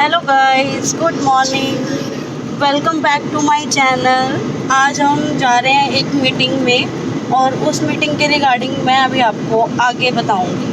Hello guys, good morning, welcome back to my channel. आज हम जा रहे हैं एक मीटिंग में और उस मीटिंग के रिगार्डिंग मैं अभी आपको आगे बताऊंगी।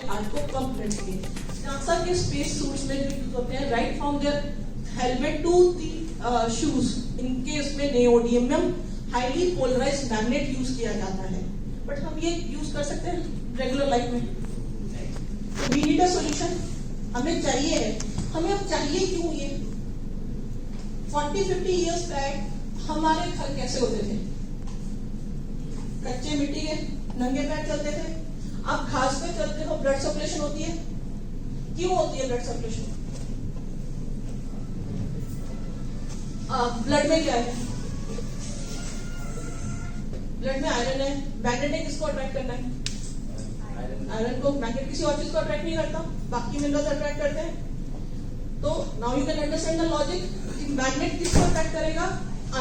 हार्ट को कम करती है। नासा के स्पेस सूट्स में जो यूज होते हैं, right from their helmet to the shoes, इनके उसमें neodymium highly polarised magnet use किया जाता है। बट हम ये यूज कर सकते हैं रेगुलर लाइफ में? वी नीड अ सॉल्यूशन, हमें चाहिए है। हमें अब चाहिए क्यों? ये 40-50 इयर्स बैक हमारे घर कैसे होते थे? कच्चे मिट्टी के, नंगे पैर चलते थे। आप घास पे चलते हो, ब्लड सर्कुलेशन होती है। क्यों होती है ब्लड सर्कुलेशन? ब्लड में क्या है? ब्लड में आयरन है। मैग्नेट ने किसको अट्रैक्ट करना है? आयरन को। मैग्नेट किसी और चीज को अट्रैक्ट नहीं करता, बाकी मिनरल्स अट्रैक्ट करते हैं। तो now you can understand the logic कि मैग्नेट किसको अट्रैक्ट करेगा?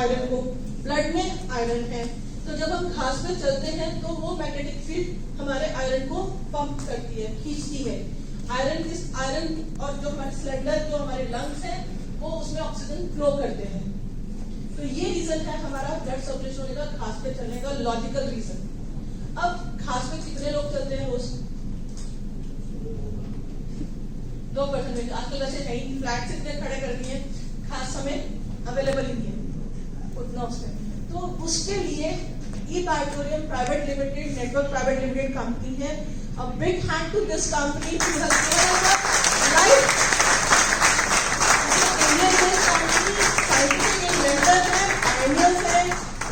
आयरन को। ब्लड में आयरन है, तो जब हम घास पे चलते हैं तो वो मैग्नेटिक फील्ड हमारे आयरन को पंप करती है, खींचती है। आयरन और जो हमारे सिलेंडर, जो हमारे लंग्स हैं, वो उसमें ऑक्सीजन फ्लो करते हैं। तो ये रीजन है हमारा ब्लड सर्कुलेशन होने का, घास पे चलने का लॉजिकल रीजन। अब घास पे कितने लोग चलते हैं रोज? 2%। आजकल वैसे कहीं फ्लैट से इतने खड़े कर दिए, घास हमें अवेलेबल ही नहीं है उतना उसमें। तो उसके लिए e-Biotorium private limited, network private limited company है। A big hand to this company who has given us a life. Indian-based company, scientific inventors हैं, pioneers हैं,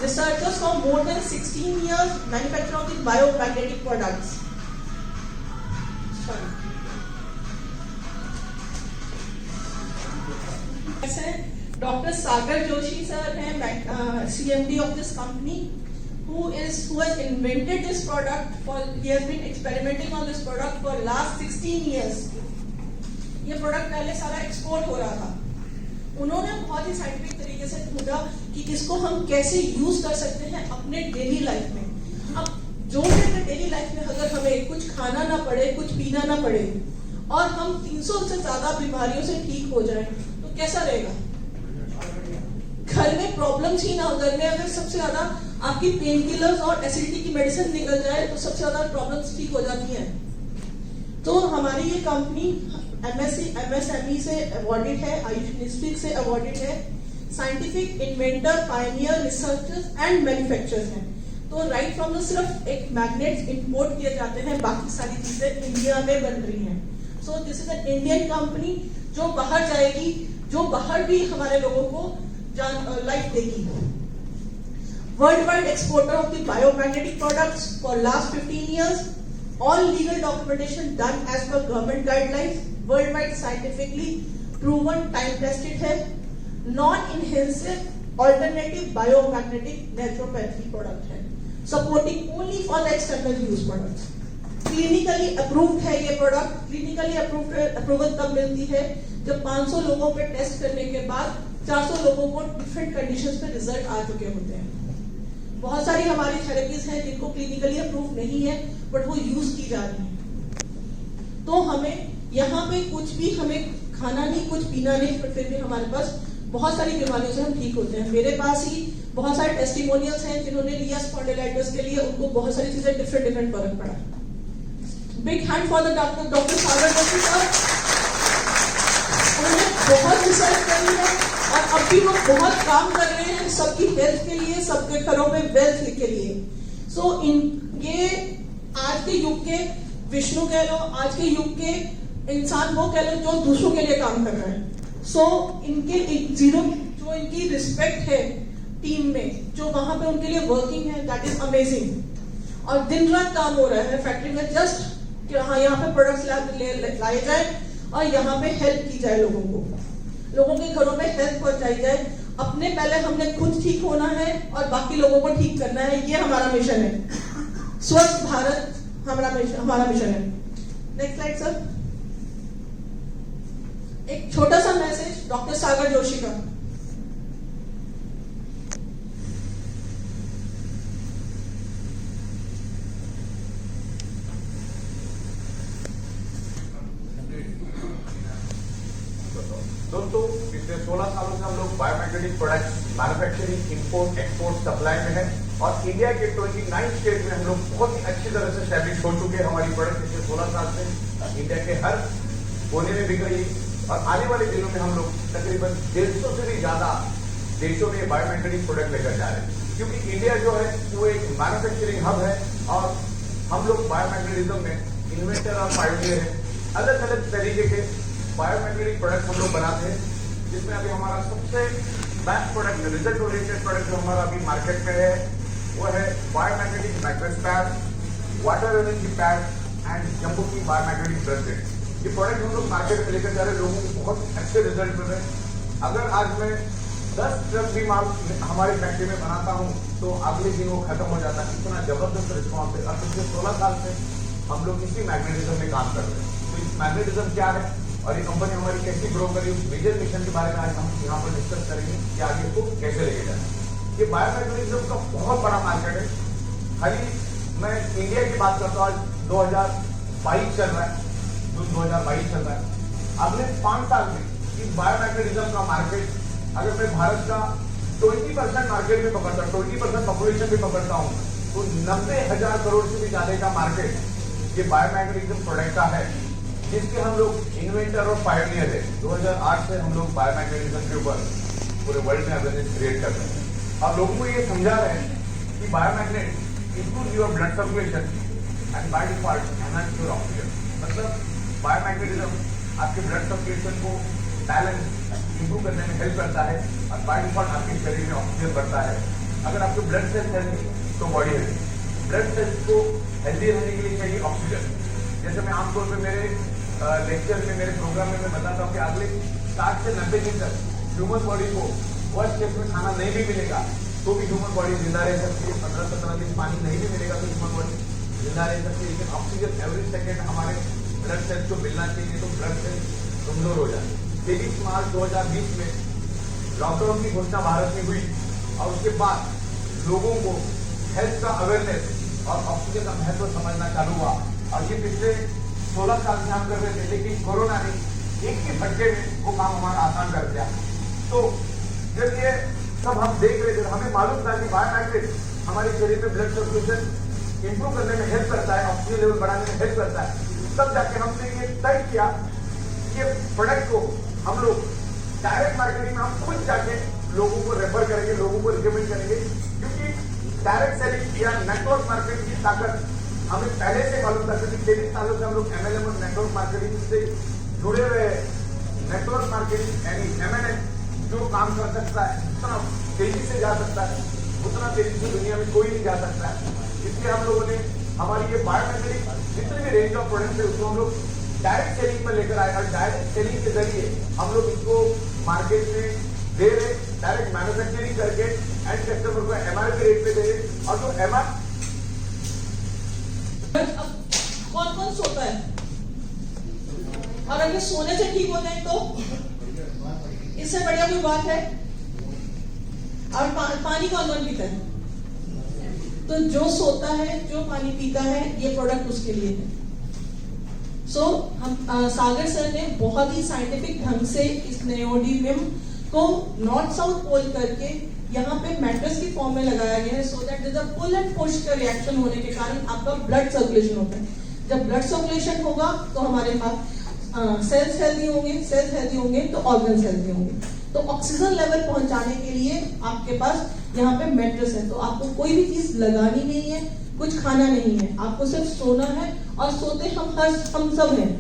researchers for more than 16 years, manufacture of the biomagnetic products. Dr. Sagar Joshi sir हैं, CMD of this company, who has invented this product. He has been experimenting on this product for last 16 years. ये product पहले सारा export हो रहा था। उन्होंने बहुत ही scientific तरीके से ढूंढा कि इसको हम कैसे यूज कर सकते हैं अपने डेली लाइफ में। अब जो डेली लाइफ में अगर हमें कुछ खाना ना पड़े, कुछ पीना ना पड़े और हम 300 से ज्यादा बीमारियों से ठीक हो जाए तो कैसा रहेगा? घर में प्रॉब्लम्स ही ना हो। घर में अगर सबसे ज्यादा आपकी पेन किलर्स और एसिडिटी की मेडिसिन निकल जाए तो सबसे ज्यादा प्रॉब्लम्स ठीक हो जाती हैं। तो हमारी ये कंपनी MSME से अवॉर्डेड है, आयुष इंस्टीट्यूट से अवॉर्डेड है। Scientific inventor, Pioneer, researchers and manufacturers हैं। तो राइट फ्रॉम द सिर्फ एक मैग्नेट इंपोर्ट किए जाते हैं, बाकी सारी चीजें इंडिया में बन रही हैं। So this is an Indian company जो बाहर जाएगी, जो बाहर भी हमारे लोगों को लाइफ देगी। Worldwide exporter of the biomagnetic products for last 15 years. All legal documentation done as per government guidelines. Worldwide scientifically proven, time tested है। Non-invasive alternative biomagnetic naturopathy product है। Supporting only for the external use products. Clinically approved है ये product. Clinically approval तब मिलती है जब 500 लोगों पे टेस्ट करने के बाद 400 लोगों को डिफरेंट कंडीशंस पे रिजल्ट आ चुके होते हैं। बहुत सारी हमारी थेरेपीज हैं जिनको क्लिनिकली अप्रूव नहीं है बट वो यूज की जा रही है। तो हमें यहाँ पे कुछ भी हमें खाना नहीं, कुछ पीना नहीं, पर फिर भी हमारे पास बहुत सारी बीमारियों से हम ठीक होते हैं। मेरे पास ही बहुत सारे टेस्टिमोनियल्स हैं जिन्होंने लिया स्पॉन्डिलाइटिस के लिए, उनको बहुत सारी चीजें डिफरेंट फर्क पड़ा। Big hand for the doctor Sagar Joshi sir. उन्होंने बहुत रिसर्च करी है और अब काफी लोग बहुत काम कर रहे हैं सबकी हेल्थ के लिए, सबके घरों में वेल्थ के लिए। सो ये आज के युग के विष्णु कह लो, आज के युग के इंसान वो कह लो जो दूसरों के लिए काम कर रहे हैं। सो इनके जीरो जो इनकी रिस्पेक्ट है टीम में, जो वहां पे उनके लिए वर्किंग है, दैट इज अमेजिंग। और दिन रात काम हो रहा है फैक्ट्री में, जस्ट कि हाँ यहाँ पे प्रोडक्ट्स लाए जाए और यहाँ पे हेल्प की जाए लोगों को, लोगों के घरों में हेल्प पहुंचाई जाए। अपने पहले हमने खुद ठीक होना है और बाकी लोगों को ठीक करना है, ये हमारा मिशन है। स्वस्थ भारत हमारा मिशन है। Next slide sir. एक छोटा सा मैसेज डॉक्टर सागर जोशी का। दोस्तों, पिछले 16 सालों से हम लोग biomagnetic products manufacturing, import, export, supply में है और इंडिया के 29 स्टेट में हम लोग बहुत ही अच्छी तरह से एस्टैब्लिश हो चुके हैं। हमारी प्रोडक्ट पिछले 16 साल से इंडिया के हर कोने में बिक रही है और आने वाले दिनों में हम लोग तकरीबन 150 से भी ज्यादा देशों में बायोमैग्नेटिक प्रोडक्ट लेकर जा रहे हैं, क्योंकि इंडिया जो है वो एक मैन्युफैक्चरिंग हब है और हम लोग बायोमैग्नेटिज्म में इन्वेंटर और पायोनियर है। अलग अलग तरीके के बायोमैग्नेटिक प्रोडक्ट हम लोग बनाते हैं, जिसमें अभी हमारा सबसे best product, result oriented product जो हमारा अभी मार्केट में है वो है biomagnetic mattress pad, water energy pad and jumbo की बायोमैग्नेटिक ब्रेसलेट। ये प्रोडक्ट हम लोग मार्केट में लेकर जा रहे हैं, लोगों को बहुत अच्छे रिजल्ट मिल रहे हैं। अगर आज मैं 10 ट्रक भी माल हमारी फैक्ट्री में बनाता हूँ तो अगले दिन वो खत्म हो जाता है। इतना जबरदस्त रिस्पॉन्स है और पिछले 16 साल से हम लोग इसी मैग्नेटिज्म में काम कर रहे हैं। तो इस मैग्नेटिज्म क्या है और ये कंपनी हमारी कैसी ग्रो करी, उस मेजर मिशन के बारे में आज हम यहाँ पर डिस्कस करेंगे कि आगे इसको कैसे लेके जाना। ये बायोमैग्नेटिज्म का बहुत बड़ा मार्केट है। खाली मैं इंडिया की बात करता हूँ, आज 2022 चल रहा है, जून 2022 चल रहा है। अगले 5 साल में इस बायोमैग्नेटिज्म का मार्केट, अगर मैं भारत का 20% मार्केट में पकड़ता हूँ, 20% पॉपुलेशन में पकड़ता हूँ, तो 90,000 करोड़ से भी ज्यादा का मार्केट ये बायोमैग्नेटिज्म प्रोडक्ट का है, जिसके हम लोग इन्वेंटर और पायोनियर है। 2008 से हम लोग बायोमैग्नेटिज्म के ऊपर पूरे वर्ल्ड में अवेयरनेस क्रिएट कर रहे हैं और लोगों को ये समझा रहे हैं कि biomagnet improve your blood circulation and by default enhance your oxygen. मतलब बायोमैग्नेटिज्म आपके ब्लड सर्कुलेशन को बैलेंस इंप्रूव करने में हेल्प करता है और बाय डिफॉल्ट आपके शरीर में ऑक्सीजन बढ़ता है। अगर आपके ब्लड सेल्स हेल्थी तो बॉडी हेल्थी। ब्लड सेल्स को हेल्थी रहने के लिए चाहिए ऑक्सीजन। जैसे मैं आमतौर पर मेरे लेक्चर में, मेरे प्रोग्राम में मैं बताता हूँ कि अगले 60 से 90 दिन तक ह्यूमन बॉडी को फर्स्ट स्टेप में खाना नहीं भी मिलेगा तो भी ह्यूमन बॉडी जिंदा रह सकती है। 15-17 दिन पानी नहीं भी मिलेगा तो ह्यूमन बॉडी जिंदा रह सकती है। लेकिन ऑक्सीजन एवरी सेकेंड हमारे ब्लड सेल्स को मिलना चाहिए, तो ब्लड सेल्स कमजोर हो जाए। 23 मार्च 2020 में लॉकडाउन की घोषणा भारत में हुई और उसके बाद लोगों को हेल्थ का अवेयरनेस और ऑक्सीजन का महत्व समझना चालू हुआ और ये पिछले 16 साल से हम कर रहे थे, लेकिन कोरोना ने एक ही झटके में वो काम हमारा आसान कर दिया। तो जब ये सब हम देख रहे थे, हमें मालूम था कि बायोमैग्नेट हमारे शरीर में ब्लड सर्कुलेशन इंप्रूव करने में हेल्प करता है, ऑक्सीजन लेवल बढ़ाने में हेल्प करता है। तब जाके हमने ये तय किया कि ये प्रोडक्ट को हम लोग डायरेक्ट मार्केटिंग में हम खुद जाके लोगों को रेफर करेंगे, लोगों को रिकमेंड करेंगे, क्योंकि डायरेक्ट सेलिंग या नेटवर्क मार्केटिंग की ताकत हमें पहले से मालूम था। क्योंकि 23 सालों से हम लोग MLM और नेटवर्क मार्केटिंग से जुड़े हुए हैं। नेटवर्क मार्केटिंग यानी MNN जो काम कर सकता है, उतना तेजी से जा सकता है, उतना तेजी से दुनिया में कोई नहीं जा सकता है। इसलिए हम लोगों ने हमारी ये बायोमैग्नेटिक जितने भी रेंज ऑफ प्रोडक्ट्स है उसको हम लोग डायरेक्ट सेलिंग में लेकर आए और डायरेक्ट सेलिंग के जरिए हम लोग इसको मार्केट में दे रहे, डायरेक्ट मैन्युफैक्चरिंग करके एंड कस्टमर को MRP रेट पे दे रहे। और जो MRP कौन कौन सोता है और अगर सोने से ठीक होते हैं तो इससे बढ़िया कोई बात है। और पानी कौन कौन पीता है? तो जो सोता है, जो पानी पीता है, ये प्रोडक्ट उसके लिए है। सो हम सागर सर ने बहुत ही साइंटिफिक ढंग से इस नेओडियम को नॉर्थ साउथ पोल करके यहाँ पे मैट्रेस की फॉर्म में लगाया गया है, so that there is a pull and push का रिएक्शन होने के कारण आपका ब्लड सर्कुलेशन होता है। जब ब्लड सर्कुलेशन होगा तो हमारे पास सेल्स हेल्दी होंगे, सेल्स हेल्दी होंगे तो ऑर्गन्स हेल्दी होंगे। तो ऑक्सीजन लेवल पहुंचाने के लिए आपके पास यहाँ पे मैट्रेस है, तो आपको कोई भी चीज लगानी नहीं है, कुछ खाना नहीं है, आपको सिर्फ सोना है। और सोते हम सब हैं,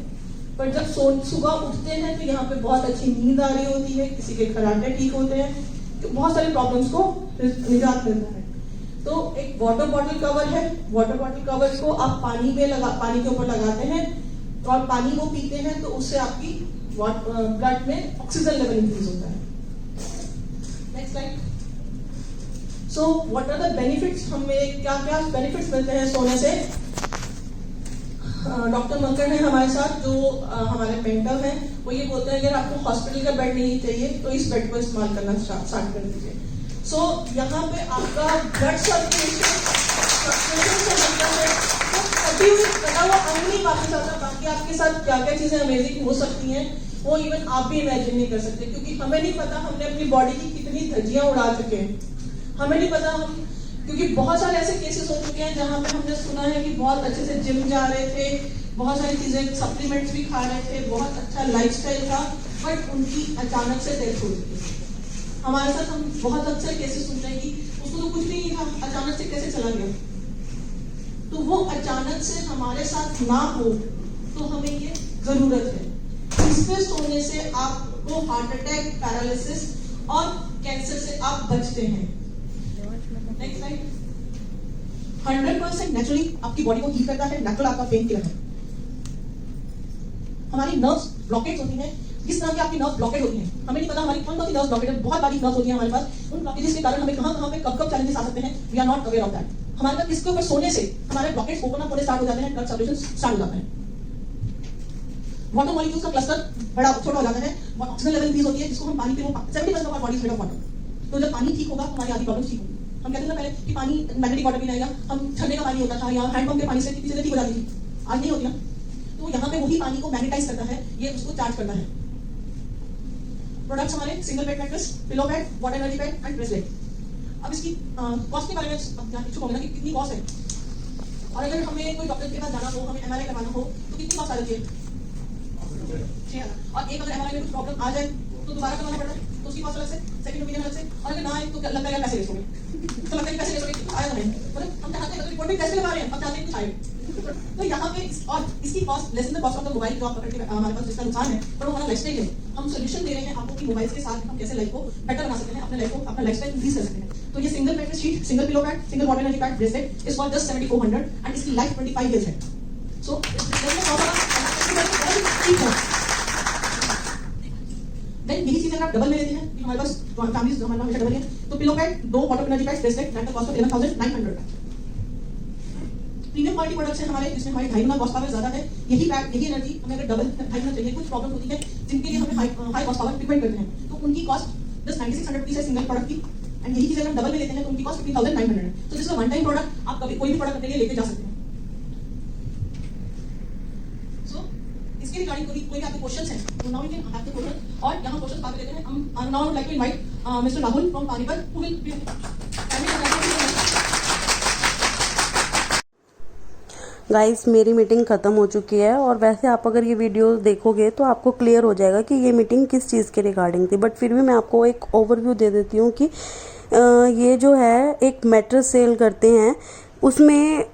पर जब सुबह उठते हैं तो यहाँ पे बहुत अच्छी नींद आ रही होती है, किसी के खर्राटे ठीक होते हैं, तो बहुत सारी प्रॉब्लम्स को निजात मिलता है। तो एक वाटर बॉटल कवर है, वाटर बॉटल कवर को आप पानी के ऊपर लगाते हैं और पानी को पीते हैं, तो उससे आपकी ब्लड में ऑक्सीजन लेवल इंक्रीज होता है। Next slide. So what are the benefits, हमें क्या क्या बेनिफिट्स मिलते हैं सोने से। डॉक्टर मंकड़ है हमारे साथ, जो हमारे मेंटर हैं, वो ये बोलते हैं अगर आपको हॉस्पिटल का बेड नहीं चाहिए तो इस बेड को इस्तेमाल करना स्टार्ट कर दीजिए। सो यहाँ पे आपका ब्लड सर्कुलेशन कभी भी बता हुआ अंग नहीं वापस आता। बाकी आपके साथ क्या क्या चीजें अमेजिंग हो सकती हैं वो इवन आप भी इमेजिन नहीं कर सकते, क्योंकि हमें नहीं पता हमने अपनी बॉडी की कितनी धज्जियां उड़ा चुके हैं, हमें नहीं पता हम, क्योंकि बहुत सारे ऐसे केसेस हो चुके हैं जहां पे हमने सुना है कि बहुत अच्छे से जिम जा रहे थे, बहुत सारी चीजें सप्लीमेंट्स भी खा रहे थे, बहुत अच्छा लाइफस्टाइल था, बट उनकी अचानक से डेथ हो चुकी है। हमारे साथ हम बहुत अक्सर केसेस सुनते हैं कि उसको तो कुछ भी नहीं था, अचानक से कैसे चला गया। तो वो अचानक से हमारे साथ ना हो तो हमें ये जरूरत है। इस पे सोने से आपको हार्ट अटैक, पैरालिसिस और कैंसर से आप बचते हैं। Next slide. 100% नेचुरली आपकी बॉडी को हील करता है, नेचुरल आपका पेन किलर है। हमारी नर्व्स ब्लॉकेज होती हैं, किस तरह की आपकी नर्व ब्लॉकेज होती हैं हमें नहीं पता, हमारी कौन कौन सी नर्व ब्लॉकेज है, बहुत बारीक नर्व होती है हमारे पास। उन ब्लॉकेजेस के कारण हमें कहां पे कब चैलेंजेस आ सकते हैं, we are not aware of that. हमारे पास इसके ऊपर सोने से हमारे ब्लॉकेज ओपन अप होने स्टार्ट हो जाते हैं, ब्लड सर्कुलेशन स्टार्ट हो जाता है, वाटर मॉलिक्यूल्स का क्लस्टर बड़ा छोटा हो जाता है, ऑक्सीजन लेवल इंक्रीज होती है, जिसको हम पानी के 70% of our body is made of water. तो जब पानी ठीक होगा तो हमारी आधी प्रॉब्लम्स ठीक होगी। हम कहते थे पहले कि पानी मैग्नेटिक वाटर भी रहेगा, हम झरने का पानी होता था या हैंडपंप के पानी से कितनी चीजें ठीक हो जाती थी, आज नहीं होती ना। तो यहाँ पे वही पानी को मैग्नेटाइज करता है, ये उसको चार्ज करता है। प्रोडक्ट्स हमारे single bed mattress, pillow bed, water energy bed and bracelet. अब इसकी कॉस्ट के बारे में इच्छुक होंगे ना कि कितनी कॉस्ट है, और अगर हमें कोई डॉक्टर के पास जाना हो, हमें एमआरआई करवाना हो तो कितनी कॉस्ट आ जाती है, 6,000। और एक अगर एमआरआई में कुछ प्रॉब्लम आ जाए तो दोबारा करवाना पड़ता है, तो उसकी कॉस्ट अलग से, सेकंड ओपिनियन अलग से, और अगर ना आए तो लगता है पैसे वेस्ट हो गए, तो लगता है पैसे वेस्ट हो गए, आया नहीं, मतलब हम चाहते हैं रिपोर्ट भी कैसे लगा रहे हैं, अब चाहते हैं कुछ आए। तो यहाँ पे और इसकी cost less than the cost of the mobile जो आप पकड़ के हमारे पास जिसका नुकसान है, पर वो हमारा लाइफस्टाइल है। हम सोल्यूशन दे रहे हैं आपको कि मोबाइल के साथ हम कैसे लाइफ को बेटर बना सकते हैं, अपने लाइफ को, अपना लाइफस्टाइल इंक्रीज कर सकते हैं। तो ये single mattress sheet, single pillow pad, single water energy pad, bracelet is for just 7400 and इसकी लाइफ 25 इयर्स है। सो देन यही चीज अगर आप डबल में लेते हैं, हमारे पास फैमिलीज हमारे हमेशा डबल है, तो pillow pad, 2 water energy pad, bracelet at the cost of 11,900। Premium quality products हैं हमारे, जिसमें हमारी 2.5 गुना कॉस्ट पावर ज्यादा है। यही पैड, यही एनर्जी हमें अगर डबल 2.5 गुना चाहिए, कुछ प्रॉब्लम होती है जिनके लिए हमें हाई कॉस्ट पावर डिपेंड करते हैं, तो उनकी कॉस्ट जस्ट 9600 रुपीस है सिंगल प्रोडक्ट की। एंड यही चीज अगर डबल में लेते हैं तो उनकी कॉस्ट 15,900 है। तो this is a one time product, आप कभी कोई भी प्रोडक्ट अपने लिए लेके जा सकते हैं। सो इसके रिगार्डिंग कोई भी आपके क्वेश्चंस हैं तो now you can have the question, और यहां क्वेश्चंस बात लेते हैं। हम now would like to invite mister Rahul from Panipat who will be guys. मेरी मीटिंग ख़त्म हो चुकी है, और वैसे आप अगर ये वीडियो देखोगे तो आपको क्लियर हो जाएगा कि ये मीटिंग किस चीज़ के रिगार्डिंग थी, बट फिर भी मैं आपको एक ओवरव्यू दे देती हूँ कि ये जो है एक मैट्रेस सेल करते हैं, उसमें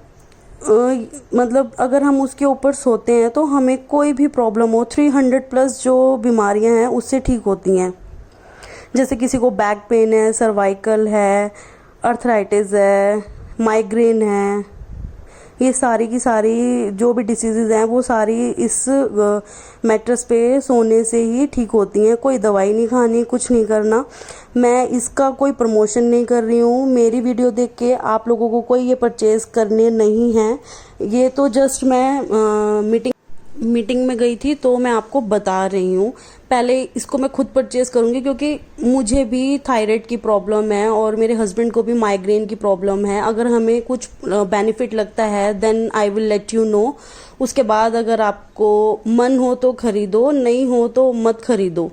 मतलब अगर हम उसके ऊपर सोते हैं तो हमें कोई भी प्रॉब्लम हो, 300+ जो बीमारियां हैं उससे ठीक होती हैं। जैसे किसी को बैक पेन है, सर्वाइकल है, अर्थराइटिस है, माइग्रेन है, ये सारी की सारी जो भी डिसीज़ेज़ हैं वो सारी इस मैट्रेस पे सोने से ही ठीक होती हैं। कोई दवाई नहीं खानी, कुछ नहीं करना। मैं इसका कोई प्रमोशन नहीं कर रही हूँ, मेरी वीडियो देख के आप लोगों को कोई ये परचेज़ करने नहीं है। ये तो जस्ट मैं मीटिंग में गई थी तो मैं आपको बता रही हूँ। पहले इसको मैं खुद परचेज़ करूँगी क्योंकि मुझे भी थायराइड की प्रॉब्लम है और मेरे हस्बैंड को भी माइग्रेन की प्रॉब्लम है। अगर हमें कुछ बेनिफिट लगता है then I will let you know. उसके बाद अगर आपको मन हो तो खरीदो, नहीं हो तो मत खरीदो।